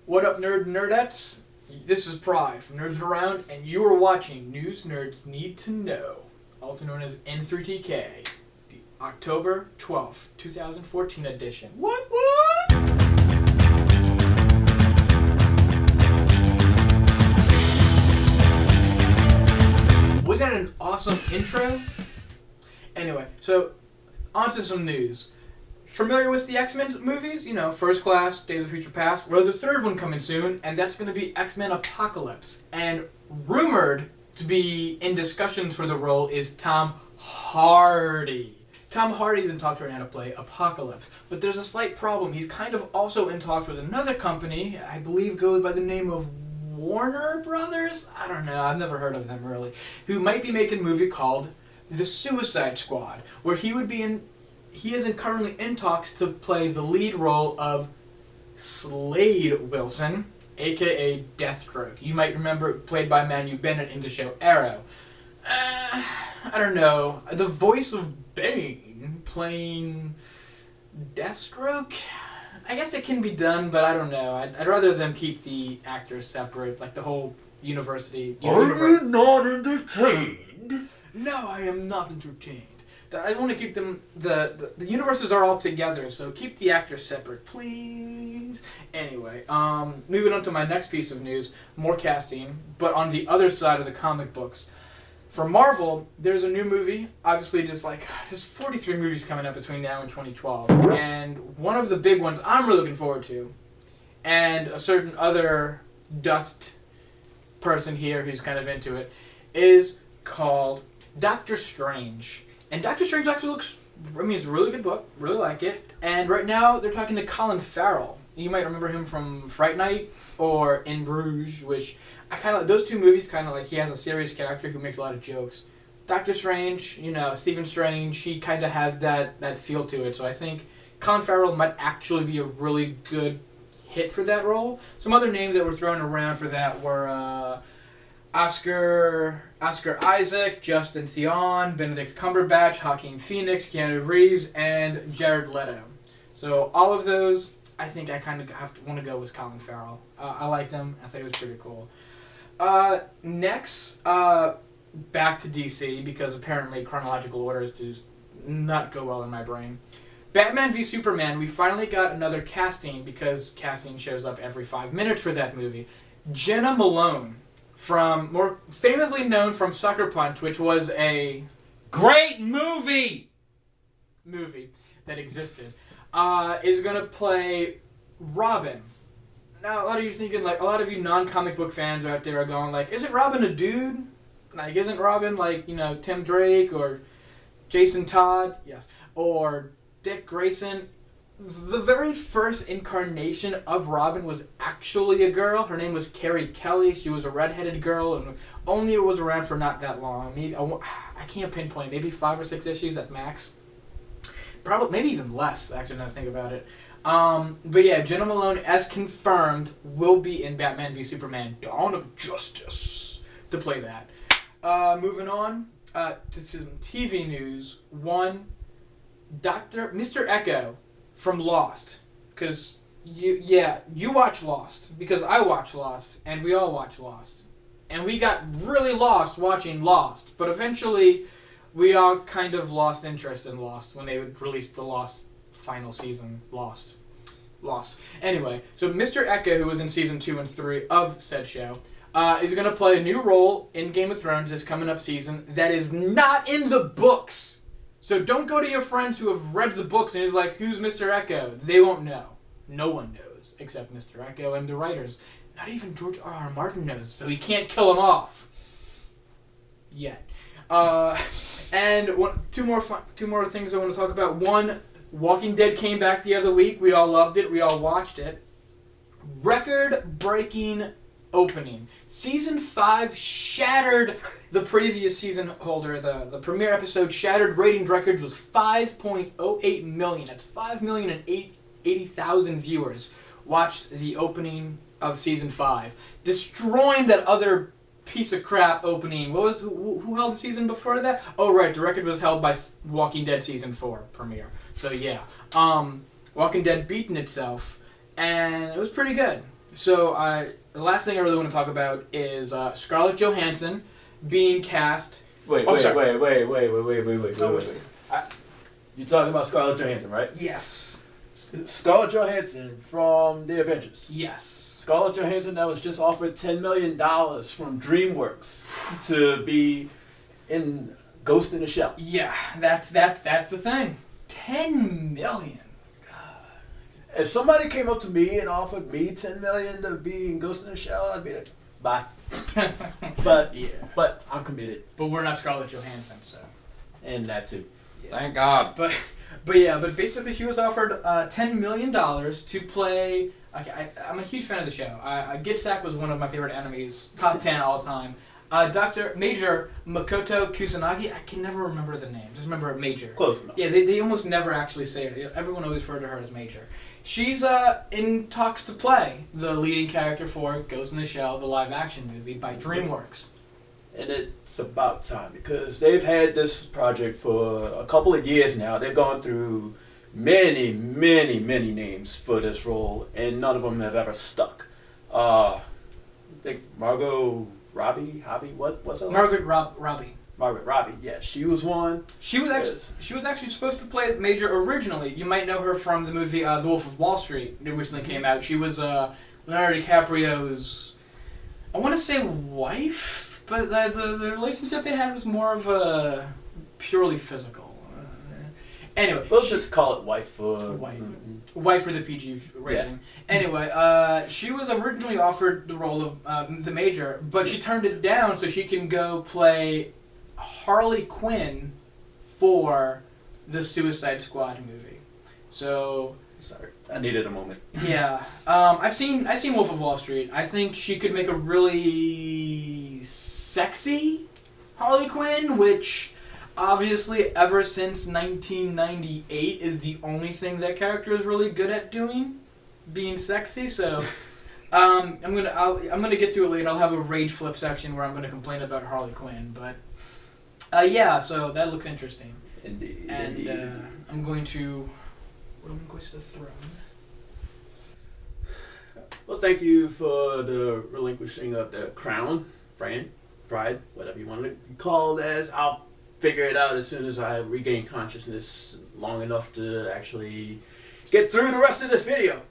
What up, nerdettes? This is Pride from Nerds Around, and you are watching News Nerds Need to Know, also known as N3TK, the October 12th, 2014 edition. What? Was that an awesome intro? Anyway, so on to some news. Familiar with the X-Men movies? You know, First Class, Days of Future Past. Well, there's a third one coming soon, and that's going to be X-Men Apocalypse. And rumored to be in discussions for the role is Tom Hardy. Tom Hardy's in talks right now to play Apocalypse. But there's a slight problem. He's kind of also in talks with another company, I believe goes by the name of Warner Brothers? I don't know, I've never heard of them really. Who might be making a movie called The Suicide Squad, where he isn't currently in talks to play the lead role of Slade Wilson, aka Deathstroke. You might remember played by Manu Bennett in the show Arrow. I don't know. The voice of Bane playing Deathstroke? I guess it can be done, but I don't know. I'd rather them keep the actors separate, like the whole university. Are you not entertained? No, I am not entertained. I want to keep them, the universes are all together, so keep the actors separate, please. Anyway, moving on to my next piece of news, more casting, but on the other side of the comic books. For Marvel, there's a new movie, obviously there's 43 movies coming up between now and 2012, and one of the big ones I'm really looking forward to, and a certain other dust person here who's kind of into it, is called Doctor Strange. And Doctor Strange actually looks, it's a really good book, really like it. And right now, they're talking to Colin Farrell. You might remember him from Fright Night or In Bruges, which those two movies he has a serious character who makes a lot of jokes. Doctor Strange, Stephen Strange, he kind of has that feel to it. So I think Colin Farrell might actually be a really good hit for that role. Some other names that were thrown around for that were Oscar Isaac, Justin Theon, Benedict Cumberbatch, Joaquin Phoenix, Keanu Reeves, and Jared Leto. So all of those, I think I kind of want to go with Colin Farrell. I liked him. I think it was pretty cool. Next, back to DC, because apparently chronological orders do not go well in my brain. Batman v Superman, we finally got another casting, because casting shows up every 5 minutes for that movie. Jenna Malone, more famously known from Sucker Punch, which was a great movie that existed, is going to play Robin. Now, a lot of you non-comic book fans out there are going isn't Robin a dude? Isn't Robin Tim Drake or Jason Todd? Yes. Or Dick Grayson? The very first incarnation of Robin was actually a girl. Her name was Carrie Kelly. She was a redheaded girl, and only was around for not that long. Maybe I can't pinpoint. Maybe 5 or 6 issues at max. Probably maybe even less. Actually, now that I think about it. But yeah, Jenna Malone, as confirmed, will be in Batman v Superman: Dawn of Justice to play that. Moving on to some TV news. Mr. Echo from Lost, because you watch Lost, because I watch Lost, and we all watch Lost, and we got really lost watching Lost, but eventually we all kind of lost interest in Lost when they released the Lost final season. Lost. Anyway, so Mr. Echo, who was in season 2 and 3 of said show, is going to play a new role in Game of Thrones this coming up season that is not in the books. So don't go to your friends who have read the books and is like, who's Mr. Echo? They won't know. No one knows except Mr. Echo and the writers. Not even George R.R. Martin knows, so he can't kill him off. Yet. And two more things I want to talk about. One, Walking Dead came back the other week. We all loved it. We all watched it. Record-breaking opening. Season 5 shattered the previous season holder. The premiere episode shattered ratings record was 5.08 million. That's 5,080,000 viewers watched the opening of season 5, destroying that other piece of crap opening. Who held the season before that? Oh right, the record was held by Walking Dead season 4 premiere. So yeah, Walking Dead beaten itself, and it was pretty good. So the last thing I really want to talk about is Scarlett Johansson being cast. Wait. Oh, You talking about Scarlett Johansson, right? Yes. Scarlett Johansson from The Avengers. Yes. Scarlett Johansson that was just offered $10 million from DreamWorks to be in Ghost in the Shell. Yeah, that's the thing. 10 million. If somebody came up to me and offered me $10 million to be in Ghost in the Shell, I'd be like, bye. But Yeah. but I'm committed, But we're not Scarlett Johansson, so. and that too. Thank God. But basically she was offered $10 million to play. Okay, I'm a huge fan of the show. Gitsack was one of my favorite enemies, top 10 all time. Dr. Major Makoto Kusanagi, I can never remember the name. Just remember Major. Close enough. Yeah, they almost never actually say it. Everyone always referred to her as Major. She's in talks to play the leading character for Ghost in the Shell, the live-action movie by DreamWorks. And it's about time because they've had this project for a couple of years now. They've gone through many names for this role, and none of them have ever stuck. I think Margot Robbie, what's her Margaret Robbie. Margaret Robbie, yeah, she was one. She was actually supposed to play Major originally. You might know her from the movie The Wolf of Wall Street. It recently came out. She was Leonardo DiCaprio's, I want to say, wife, but the relationship they had was more of a purely physical. Anyway, Let's just call it wife for wife for the PG rating. Yeah. Anyway, she was originally offered the role of the Major, but she turned it down so she can go play Harley Quinn for the Suicide Squad movie. So sorry, I needed a moment. Yeah, I've seen Wolf of Wall Street. I think she could make a really sexy Harley Quinn, which obviously ever since 1998 is the only thing that character is really good at doing, being sexy. So I'm gonna get to it later. I'll have a rage flip section where I'm gonna complain about Harley Quinn, but. Yeah, so that looks interesting. Indeed. And I'm going to relinquish the throne. Well, thank you for the relinquishing of the crown, pride, whatever you want to call it as. I'll figure it out as soon as I regain consciousness long enough to actually get through the rest of this video.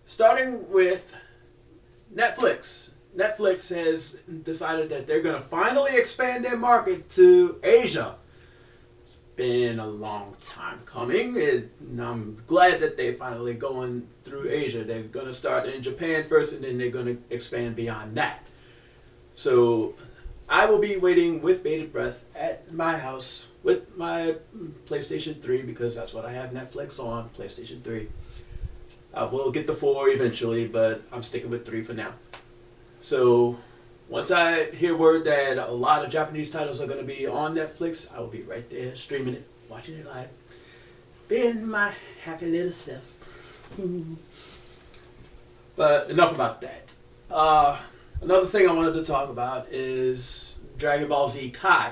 Starting with Netflix. Netflix has decided that they're going to finally expand their market to Asia. It's been a long time coming, and I'm glad that they're finally going through Asia. They're going to start in Japan first, and then they're going to expand beyond that. So I will be waiting with bated breath at my house with my PlayStation 3, because that's what I have Netflix on, PlayStation 3. I will get the 4 eventually, but I'm sticking with 3 for now. So, once I hear word that a lot of Japanese titles are going to be on Netflix, I will be right there streaming it, watching it live, being my happy little self. But enough about that. Another thing I wanted to talk about is Dragon Ball Z Kai.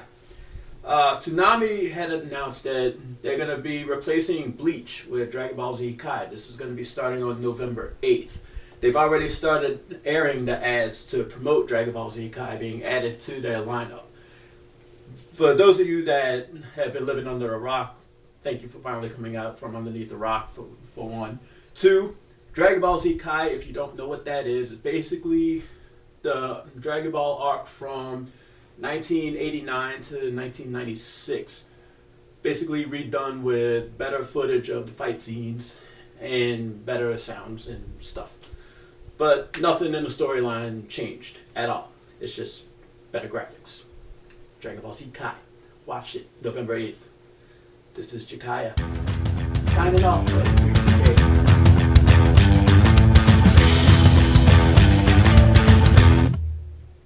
Toonami had announced that they're going to be replacing Bleach with Dragon Ball Z Kai. This is going to be starting on November 8th. They've already started airing the ads to promote Dragon Ball Z Kai being added to their lineup. For those of you that have been living under a rock, thank you for finally coming out from underneath the rock, for one. 2, Dragon Ball Z Kai, if you don't know what that is basically the Dragon Ball arc from 1989 to 1996. Basically redone with better footage of the fight scenes and better sounds and stuff. But nothing in the storyline changed at all. It's just better graphics. Dragon Ball Z Kai. Watch it November 8th. This is Jacaya. Signing off for N3TK.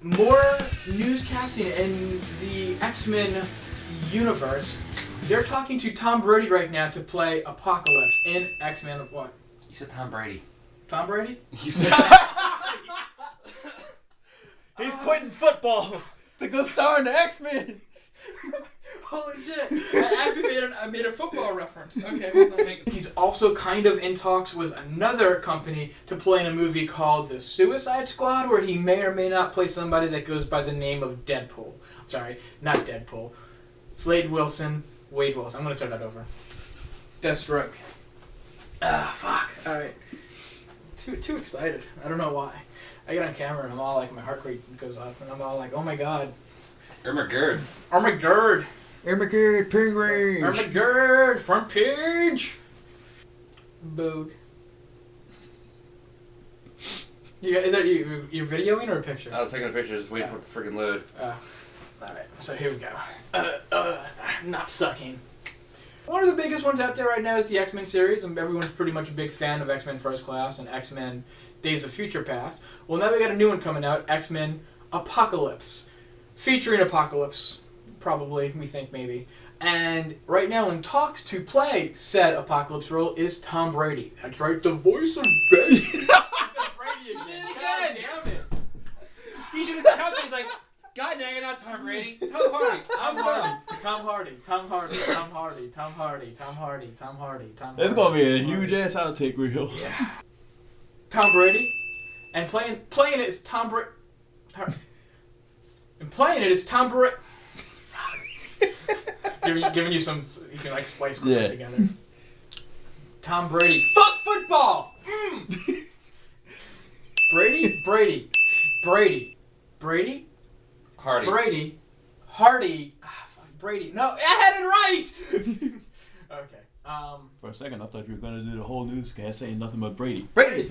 More newscasting in the X-Men universe. They're talking to Tom Brady right now to play Apocalypse in X-Men. What? You said Tom Brady. Tom Brady? You said. He's quitting football to go star in the X-Men. Holy shit! I made a football reference. Okay, hold on. He's also kind of in talks with another company to play in a movie called The Suicide Squad, where he may or may not play somebody that goes by the name of Deadpool. Sorry, not Deadpool. Wade Wilson. I'm gonna turn that over. Deathstroke. Fuck. Alright. Too excited. I don't know why. I get on camera and I'm all like, my heart rate goes up and I'm all like, oh my god. Ermagerd. Armageddon. Penguin. Armageddon. Front page. Vogue. Is that you're videoing or a picture? I was taking a picture, just waiting for it to freaking load. Alright, so here we go. Not sucking. One of the biggest ones out there right now is the X-Men series, and everyone's pretty much a big fan of X-Men First Class and X-Men Days of Future Past. Well, now we got a new one coming out, X-Men Apocalypse. Featuring Apocalypse, probably, we think maybe. And right now in talks to play said Apocalypse role is Tom Brady. That's right, the voice of Brady. He said Brady again. God damn it. He should have come and like, God dang it, not Tom Brady. Tom Hardy. Tom Hardy. It's gonna be a huge ass outtake reel. Yeah. Tom Brady, and playing it is Tom Brady. And playing it is Tom Brady. giving you some, you can like splice it together. Tom Brady. Fuck football. Brady. Hardy. Brady. No, I had it right. Okay. For a second, I thought you were gonna do the whole newscast saying nothing but Brady. Brady.